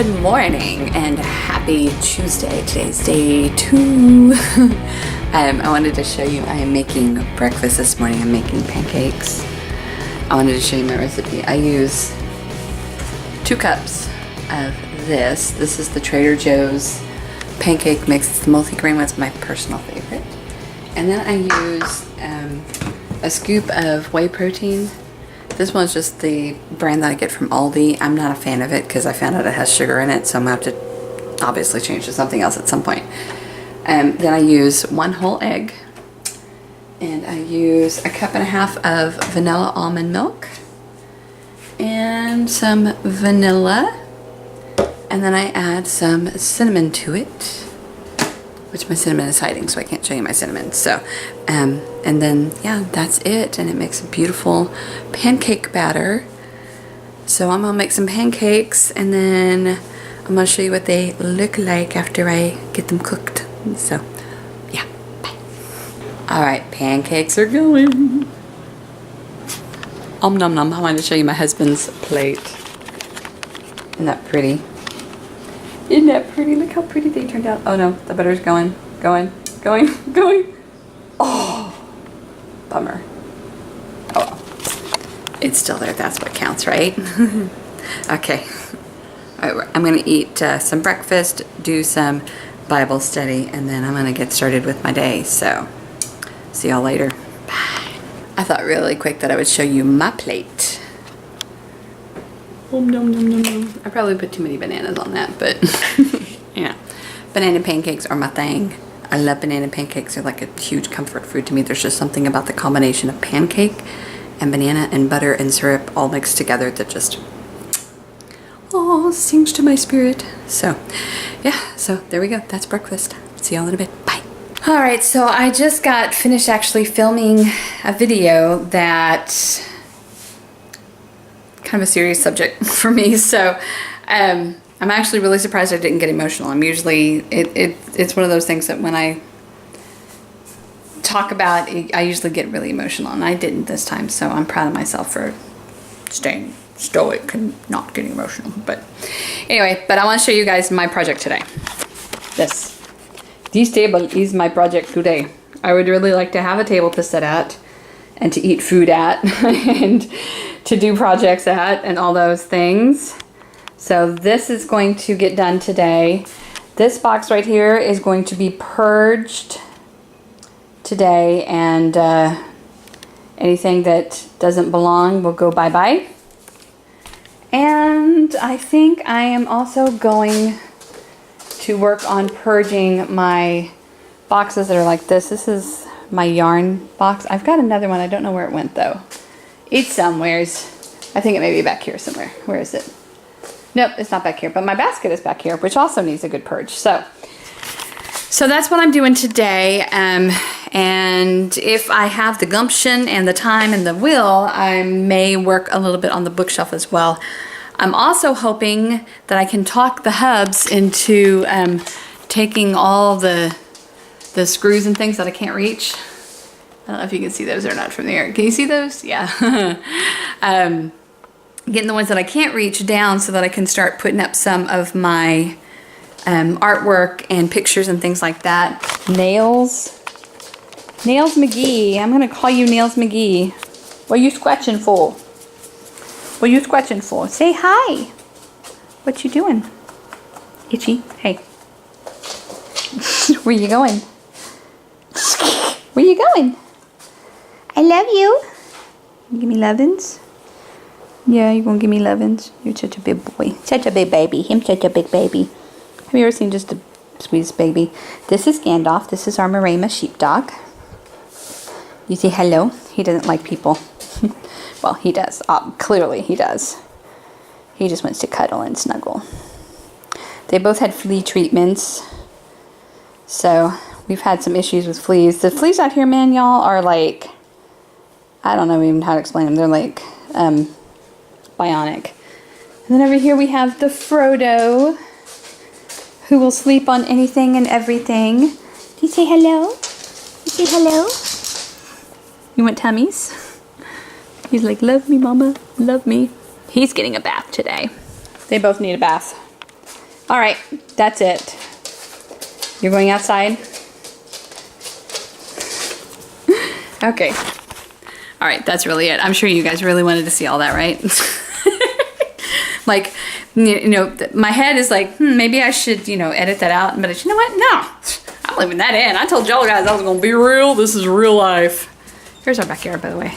Good morning and happy Tuesday. Today's day 2. I wanted to show you I am making breakfast this morning. I'm making pancakes. I wanted to show you my recipe. I use 2 cups of this. This is the Trader Joe's pancake mix. It's the multi-grain one. It's my personal favorite. And then I use a scoop of whey protein. This one's just the brand that I get from Aldi. I'm not a fan of it because I found out it has sugar in it, so I'm going to have to obviously change to something else at some point. Then I use 1 whole egg, and I use 1.5 cups of vanilla almond milk, and some vanilla, and then I add some cinnamon to it, which my cinnamon is hiding, so I can't show you my cinnamon. So, and then, yeah, that's it. And it makes a beautiful pancake batter. So I'm gonna make some pancakes, and then I'm gonna show you what they look like after I get them cooked. So, yeah, bye. All right, pancakes are going. Nom nom. I wanted to show you my husband's plate. Isn't that pretty? Isn't that pretty? Look how pretty they turned out. Oh no, the butter's going. Oh, bummer. Oh well. It's still there. That's what counts, right? Okay. All right, I'm going to eat some breakfast, do some Bible study, and then I'm going to get started with my day. So, see y'all later. Bye. I thought really quick that I would show you my plate. I probably put too many bananas on that, but yeah. Banana pancakes are my thing. I love banana pancakes. They're like a huge comfort food to me. There's just something about the combination of pancake and banana and butter and syrup all mixed together that just, oh, sings to my spirit. So, yeah, so there we go. That's breakfast. See y'all in a bit. Bye. All right, so I just got finished actually filming a video that kind of a serious subject for me, so I'm actually really surprised I didn't get emotional. I'm usually it's one of those things that when I talk about it, I usually get really emotional, and I didn't this time, so I'm proud of myself for staying stoic and not getting emotional. But anyway, I want to show you guys my project today. This table is my project today. I would really like to have a table to sit at and to eat food at and to do projects at and all those things. So this is going to get done today. This box right here is going to be purged today, and anything that doesn't belong will go bye-bye. And I think I am also going to work on purging my boxes that are like this. This is my yarn box. I've got another one. I don't know where it went though. It's somewheres. I think it may be back here somewhere. Where is it? Nope, it's not back here. But my basket is back here, which also needs a good purge. So that's what I'm doing today. And if I have the gumption and the time and the will, I may work a little bit on the bookshelf as well. I'm also hoping that I can talk the hubs into taking all the screws and things that I can't reach. I don't know if you can see those or not from there. Can you see those? Yeah. Getting the ones that I can't reach down so that I can start putting up some of my artwork and pictures and things like that. Nails McGee. I'm going to call you Nails McGee. What are you scratching for? What are you scratching for? Say hi. What you doing? Itchy. Hey. Where you going? Where you going? I love you. You give me lovin's? Yeah, you gonna give me lovin's? You're such a big boy. Such a big baby. Him such a big baby. Have you ever seen just the sweetest baby? This is Gandalf. This is our Marema sheepdog. You say hello. He doesn't like people. Well, he does. Clearly he does. He just wants to cuddle and snuggle. They both had flea treatments. So we've had some issues with fleas. The fleas out here, man, y'all, are like, I don't know even how to explain them. They're like bionic. And then over here we have the Frodo, who will sleep on anything and everything. Do you say hello? You say hello? You want tummies? He's like, love me, mama, love me. He's getting a bath today. They both need a bath. All right, that's it. You're going outside? Okay. All right, that's really it. I'm sure you guys really wanted to see all that, right? Like, you know, my head is like, maybe I should, you know, edit that out. But you know what? No, I'm leaving that in. I told y'all guys I was going to be real. This is real life. Here's our backyard, by the way.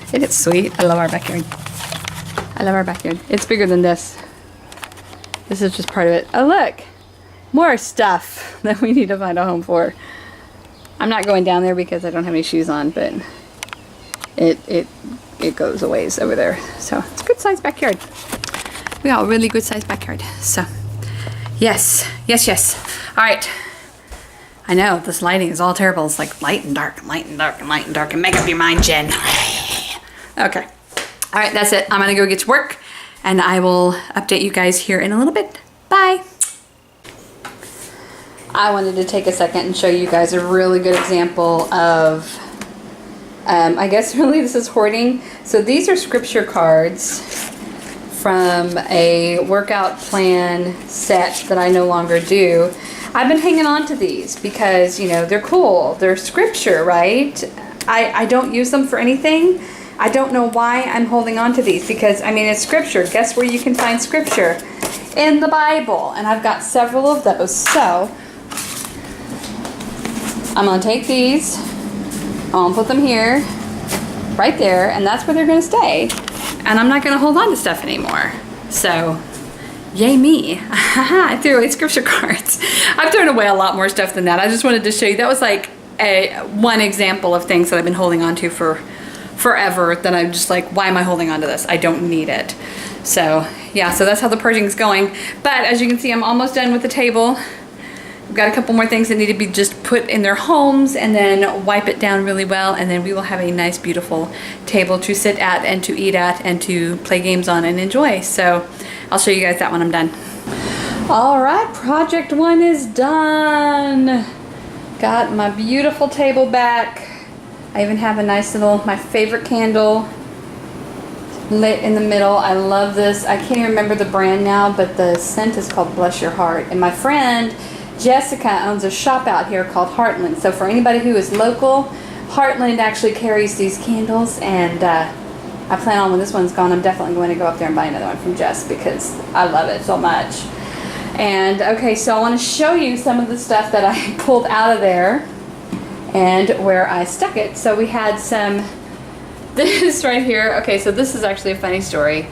Isn't it sweet? I love our backyard. I love our backyard. It's bigger than this. This is just part of it. Oh, look. More stuff that we need to find a home for. I'm not going down there because I don't have any shoes on, but it goes a ways over there. So it's a good sized backyard. We got a really good sized backyard. So yes. All right. I know this lighting is all terrible. It's like light and dark and light and dark and light and dark, and make up your mind, Jen. Okay. All right, that's it. I'm gonna go get to work and I will update you guys here in a little bit. Bye. I wanted to take a second and show you guys a really good example of, I guess really this is hoarding. So these are scripture cards from a workout plan set that I no longer do. I've been hanging on to these because, you know, they're cool. They're scripture, right? I don't use them for anything. I don't know why I'm holding on to these because, I mean, it's scripture. Guess where you can find scripture? In the Bible. And I've got several of those. So I'm going to take these. I'm going to put them here, right there, and that's where they're going to stay. And I'm not going to hold on to stuff anymore. So yay me. I threw away scripture cards. I've thrown away a lot more stuff than that. I just wanted to show you. That was like one example of things that I've been holding on to for forever that I'm just like, why am I holding on to this? I don't need it. So yeah, so that's how the purging is going. But as you can see, I'm almost done with the table. I've got a couple more things that need to be just put in their homes and then wipe it down really well, and then we will have a nice beautiful table to sit at and to eat at and to play games on and enjoy. So I'll show you guys that when I'm done. All right, project 1 is done. Got my beautiful table back. I even have a nice little, my favorite candle lit in the middle. I love this. I can't even remember the brand now, but the scent is called Bless Your Heart. And my friend Jessica owns a shop out here called Heartland. So for anybody who is local, Heartland actually carries these candles, and I plan on when this one's gone, I'm definitely going to go up there and buy another one from Jess because I love it so much. And okay, so I want to show you some of the stuff that I pulled out of there and where I stuck it. So we had some, this right here. Okay, so this is actually a funny story.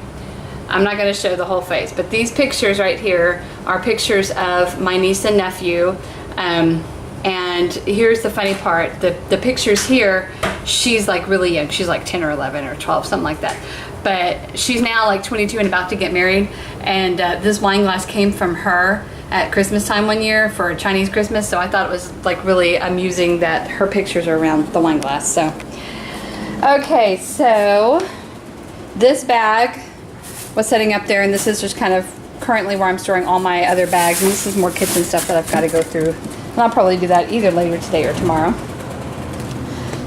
I'm not going to show the whole face, but these pictures right here are pictures of my niece and nephew. And here's the funny part. The pictures here, she's like really young. She's like 10 or 11 or 12, something like that. But she's now like 22 and about to get married. And this wine glass came from her at Christmas time one year for a Chinese Christmas. So I thought it was like really amusing that her pictures are around the wine glass. So, okay, so this bag was setting up there, and this is just kind of currently where I'm storing all my other bags, and this is more kitchen stuff that I've got to go through, and I'll probably do that either later today or tomorrow.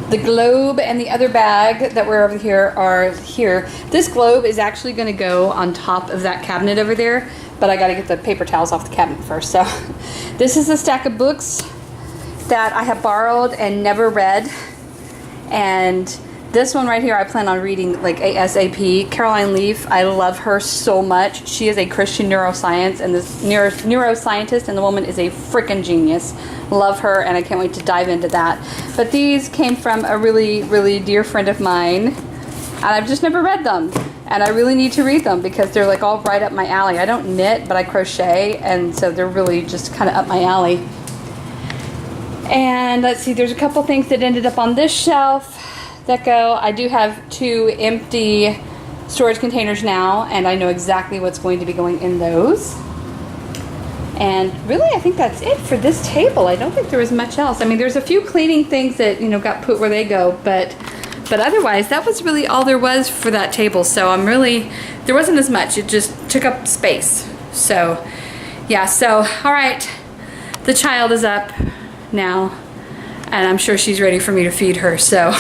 The globe and the other bag that were over here are here. This globe is actually going to go on top of that cabinet over there, but I got to get the paper towels off the cabinet first. So this is a stack of books that I have borrowed and never read, and this one right here I plan on reading like ASAP. Caroline Leaf, I love her so much. She is a Christian neuroscience, and this neuroscientist, and the woman is a freaking genius. Love her, and I can't wait to dive into that. But these came from a really, really dear friend of mine, and I've just never read them. And I really need to read them because they're like all right up my alley. I don't knit, but I crochet, and so they're really just kind of up my alley. And let's see, there's a couple things that ended up on this shelf that go. I do have 2 empty storage containers now, and I know exactly what's going to be going in those. And really, I think that's it for this table. I don't think there was much else. I mean, there's a few cleaning things that, you know, got put where they go, but otherwise, that was really all there was for that table. So I'm really, there wasn't as much. It just took up space. So, yeah, so, all right. The child is up now, and I'm sure she's ready for me to feed her, so.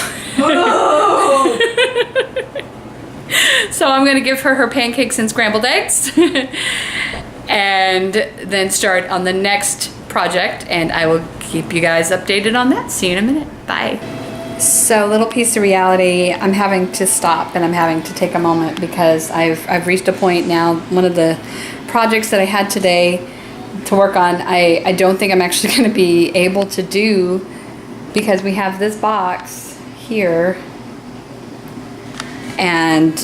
So I'm gonna give her pancakes and scrambled eggs. and then start on the next project, and I will keep you guys updated on that. See you in a minute. Bye. So, little piece of reality, I'm having to stop and I'm having to take a moment because I've reached a point now. One of the projects that I had today to work on, I don't think I'm actually going to be able to do, because we have this box here, and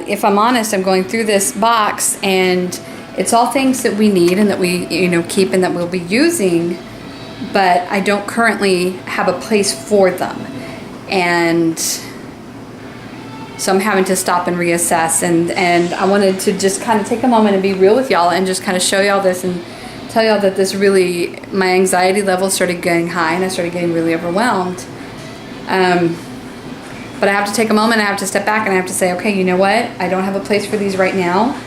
if I'm honest, I'm going through this box and it's all things that we need and that we keep and that we'll be using, but I don't currently have a place for them. And so I'm having to stop and reassess, and I wanted to just kind of take a moment and be real with y'all and just kind of show y'all this and tell y'all that this really, my anxiety level started getting high and I started getting really overwhelmed. But I have to take a moment, I have to step back and I have to say, okay, you know what? I don't have a place for these right now,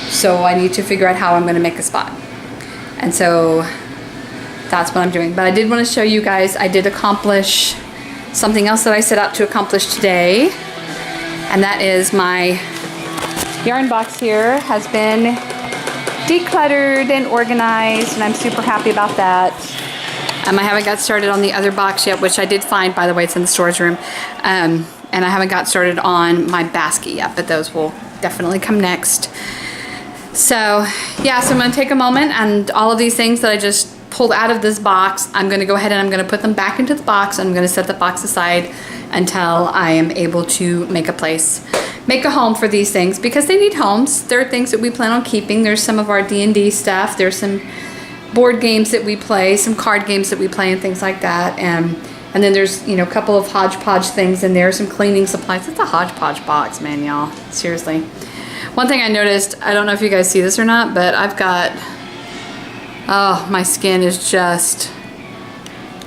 so I need to figure out how I'm going to make a spot. And so that's what I'm doing. But I did want to show you guys, I did accomplish something else that I set out to accomplish today, and that is my yarn box here has been decluttered and organized, and I'm super happy about that. I haven't got started on the other box yet, which I did find, by the way, it's in the storage room, and I haven't got started on my basket yet, but those will definitely come next. So yeah, so I'm going to take a moment, and all of these things that I just pulled out of this box, I'm going to go ahead and I'm going to put them back into the box. I'm going to set the box aside until I am able to make a home for these things, because they need homes. There are things that we plan on keeping. There's some of our D&D stuff. There's some board games that we play, some card games that we play, and things like that. And then there's, a couple of hodgepodge things in there, some cleaning supplies. It's a hodgepodge box, man, y'all. Seriously. One thing I noticed, I don't know if you guys see this or not, but I've got, my skin is just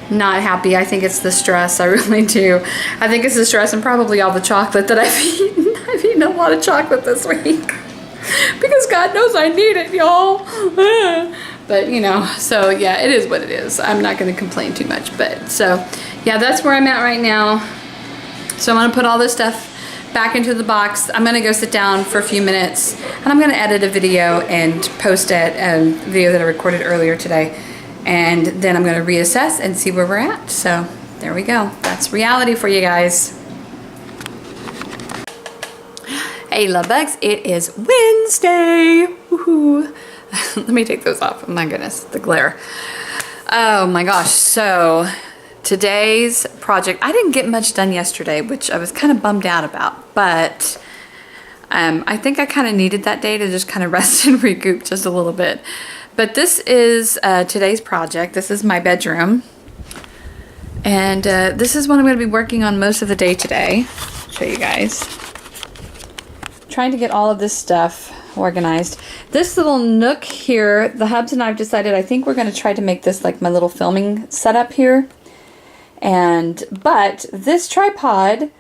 not happy. I think it's the stress. I really do. I think it's the stress and probably all the chocolate that I've eaten. I've eaten a lot of chocolate this week because God knows I need it, y'all. But so yeah, it is what it is. I'm not going to complain too much. But so yeah, that's where I'm at right now. So I'm going to put all this stuff back into the box. I'm going to go sit down for a few minutes, and I'm going to edit a video and post it, a video that I recorded earlier today. And then I'm going to reassess and see where we're at. So there we go. That's reality for you guys. Hey, love bugs. It is Wednesday. Woohoo. Let me take those off. Oh my goodness, the glare. Oh my gosh. So today's project, I didn't get much done yesterday, which I was kind of bummed out about, but I think I kind of needed that day to just kind of rest and recoup just a little bit. But this is today's project. This is my bedroom, and this is what I'm going to be working on most of the day today. I'll show you guys. Trying to get all of this stuff organized. This little nook here, the hubs and I've decided I think we're going to try to make this like my little filming setup here. But this tripod,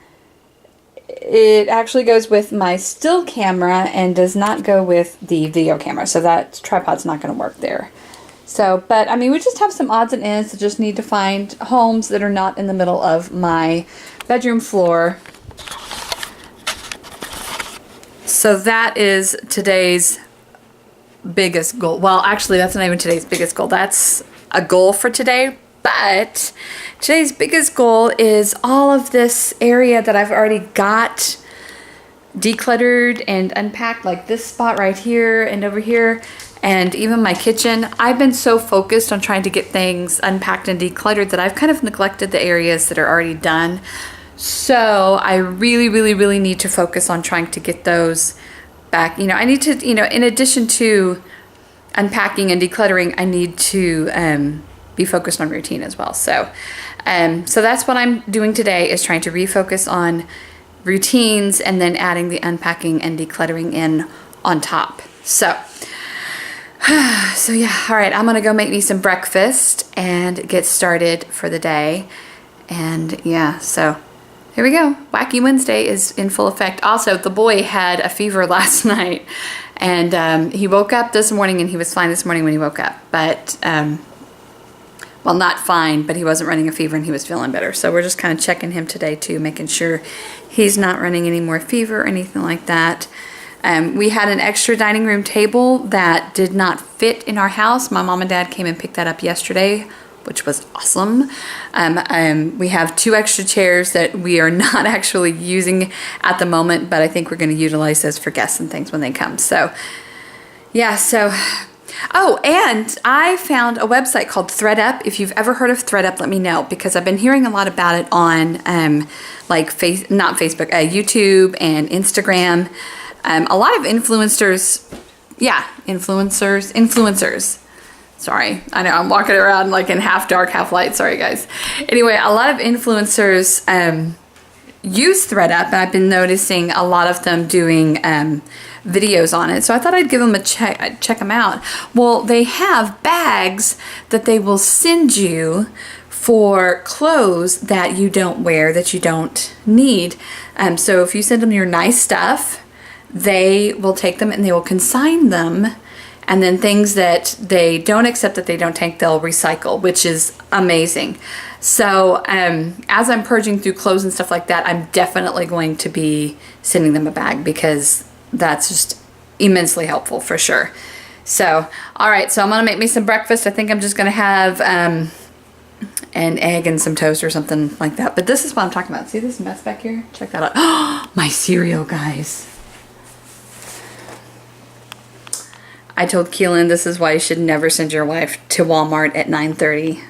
it actually goes with my still camera and does not go with the video camera. So that tripod's not going to work there. So, but I mean, we just have some odds and ends that just need to find homes that are not in the middle of my bedroom floor. So that is today's biggest goal. Well, actually, that's not even today's biggest goal. That's a goal for today. But today's biggest goal is all of this area that I've already got decluttered and unpacked, like this spot right here and over here, and even my kitchen. I've been so focused on trying to get things unpacked and decluttered that I've kind of neglected the areas that are already done. So I really, really, really need to focus on trying to get those back. I need to, in addition to unpacking and decluttering, I need to be focused on routine as well. So that's what I'm doing today, is trying to refocus on routines and then adding the unpacking and decluttering in on top. So yeah, all right, I'm gonna go make me some breakfast and get started for the day. And yeah, so here we go. Wacky Wednesday is in full effect. Also, the boy had a fever last night, and he woke up this morning, and he was fine this morning when he woke up. But, well, not fine, but he wasn't running a fever, and he was feeling better. So we're just kind of checking him today, too, making sure he's not running any more fever or anything like that. We had an extra dining room table that did not fit in our house. My mom and dad came and picked that up yesterday, which was awesome. We have 2 extra chairs that we are not actually using at the moment, but I think we're going to utilize those for guests and things when they come. So, yeah, so... Oh, and I found a website called ThreadUp. If you've ever heard of ThreadUp, let me know, because I've been hearing a lot about it on YouTube and Instagram. A lot of influencers. Sorry, I know I'm walking around like in half dark, half light. Sorry, guys. Anyway, a lot of influencers use ThreadUp, and I've been noticing a lot of them doing videos on it. So I thought I'd give them a check them out. Well, they have bags that they will send you for clothes that you don't wear, that you don't need. So if you send them your nice stuff, they will take them and they will consign them. And then things that they don't accept, that they don't take, they'll recycle, which is amazing. So as I'm purging through clothes and stuff like that, I'm definitely going to be sending them a bag, because that's just immensely helpful for sure. So, all right, so I'm gonna make me some breakfast. I think I'm just gonna have an egg and some toast or something like that. But this is what I'm talking about. See this mess back here? Check that out. Oh, my cereal, guys. I told Keelan this is why you should never send your wife to Walmart at 9:30.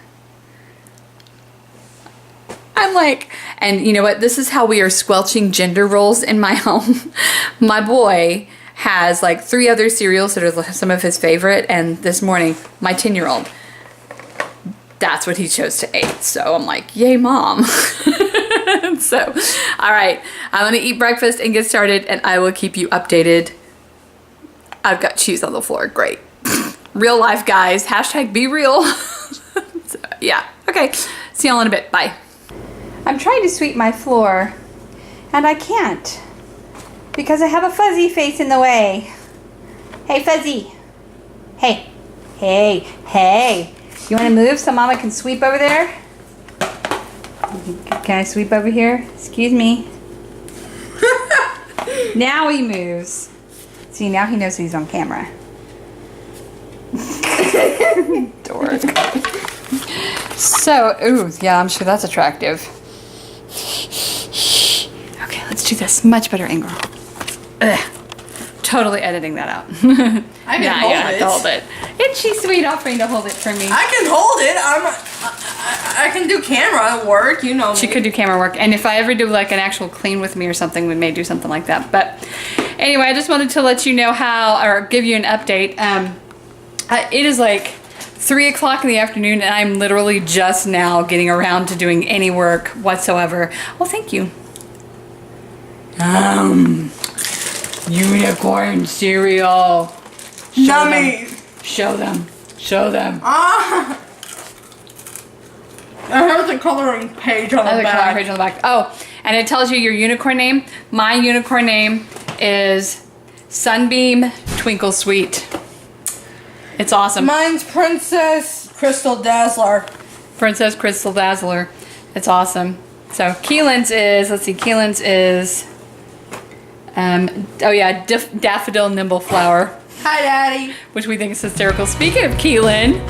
I'm like, and you know what? This is how we are squelching gender roles in my home. My boy has like 3 other cereals that are some of his favorite, and this morning, my 10-year-old, that's what he chose to eat. So I'm like, yay, mom. So, all right, I'm gonna eat breakfast and get started, and I will keep you updated. I've got cheese on the floor. Great. Real life, guys. Hashtag be real. So, yeah. Okay. See y'all in a bit. Bye. I'm trying to sweep my floor, and I can't, because I have a fuzzy face in the way. Hey, Fuzzy. Hey. Hey. Hey. You want to move so Mama can sweep over there? Can I sweep over here? Excuse me. Now he moves. See, now he knows he's on camera. Dork. So, ooh, yeah, I'm sure that's attractive. Okay, let's do this. Much better angle. Ugh. Totally editing that out. I can hold it. Hold it. Isn't she sweet offering to hold it for me? I can hold it. I can do camera work, you know. She could do camera work. And if I ever do like an actual clean with me or something, we may do something like that. But anyway, I just wanted to let you know how, or give you an update. It is like 3 o'clock in the afternoon, and I'm literally just now getting around to doing any work whatsoever. Well, thank you. Unicorn cereal. Show them. Show them. Ah! I have the coloring page on the back. Oh, and it tells you your unicorn name. My unicorn name is Sunbeam Twinkle Sweet. It's awesome. Mine's Princess Crystal Dazzler. Princess Crystal Dazzler. It's awesome. So Keelan's is, let's see, Keelan's is, Daffodil Nimble Flower. Hi, Daddy. Which we think is hysterical. Speaking of Keelan.